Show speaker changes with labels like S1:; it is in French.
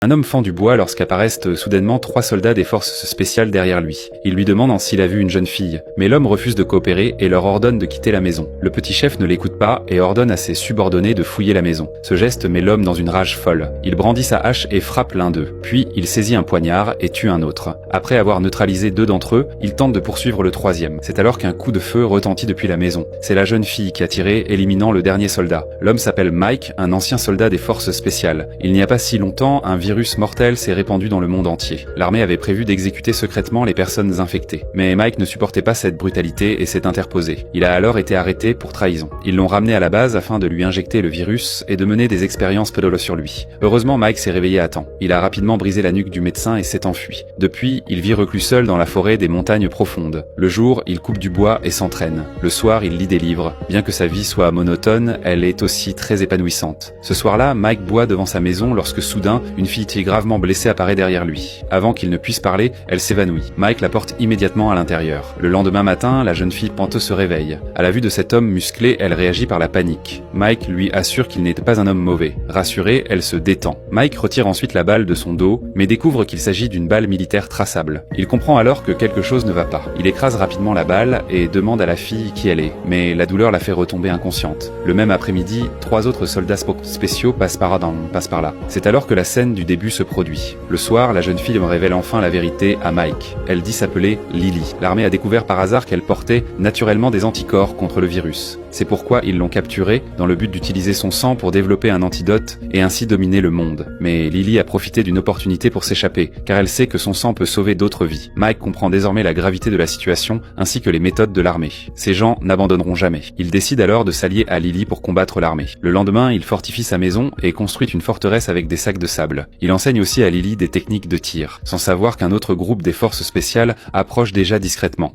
S1: Un homme fend du bois lorsqu'apparaissent soudainement 3 soldats des forces spéciales derrière lui. Il lui demande s'il a vu une jeune fille, mais l'homme refuse de coopérer et leur ordonne de quitter la maison. Le petit chef ne l'écoute pas et ordonne à ses subordonnés de fouiller la maison. Ce geste met l'homme dans une rage folle. Il brandit sa hache et frappe l'un d'eux. Puis il saisit un poignard et tue un autre. Après avoir neutralisé 2 d'entre eux, il tente de poursuivre le 3e. C'est alors qu'un coup de feu retentit depuis la maison. C'est la jeune fille qui a tiré, éliminant le dernier soldat. L'homme s'appelle Mike, un ancien soldat des forces spéciales. Il n'y a pas si longtemps, un virus mortel s'est répandu dans le monde entier. L'armée avait prévu d'exécuter secrètement les personnes infectées. Mais Mike ne supportait pas cette brutalité et s'est interposé. Il a alors été arrêté pour trahison. Ils l'ont ramené à la base afin de lui injecter le virus et de mener des expériences pédolo sur lui. Heureusement, Mike s'est réveillé à temps. Il a rapidement brisé la nuque du médecin et s'est enfui. Depuis, il vit reclus seul dans la forêt des montagnes profondes. Le jour, il coupe du bois et s'entraîne. Le soir, il lit des livres. Bien que sa vie soit monotone, elle est aussi très épanouissante. Ce soir-là, Mike boit devant sa maison lorsque soudain, une fille gravement blessée apparaît derrière lui. Avant qu'il ne puisse parler, elle s'évanouit. Mike la porte immédiatement à l'intérieur. Le lendemain matin, la jeune fille panteuse se réveille. À la vue de cet homme musclé, elle réagit par la panique. Mike lui assure qu'il n'était pas un homme mauvais. Rassurée, elle se détend. Mike retire ensuite la balle de son dos, mais découvre qu'il s'agit d'une balle militaire traçable. Il comprend alors que quelque chose ne va pas. Il écrase rapidement la balle et demande à la fille qui elle est, mais la douleur la fait retomber inconsciente. Le même après-midi, 3 autres soldats spéciaux passent par là. C'est alors que la scène du début se produit. Le soir, la jeune fille révèle enfin la vérité à Mike. Elle dit s'appeler Lily. L'armée a découvert par hasard qu'elle portait naturellement des anticorps contre le virus. C'est pourquoi ils l'ont capturée dans le but d'utiliser son sang pour développer un antidote et ainsi dominer le monde. Mais Lily a profité d'une opportunité pour s'échapper, car elle sait que son sang peut sauver d'autres vies. Mike comprend désormais la gravité de la situation ainsi que les méthodes de l'armée. Ces gens n'abandonneront jamais. Il décide alors de s'allier à Lily pour combattre l'armée. Le lendemain, il fortifie sa maison et construit une forteresse avec des sacs de sable. Il enseigne aussi à Lily des techniques de tir, sans savoir qu'un autre groupe des forces spéciales approche déjà discrètement.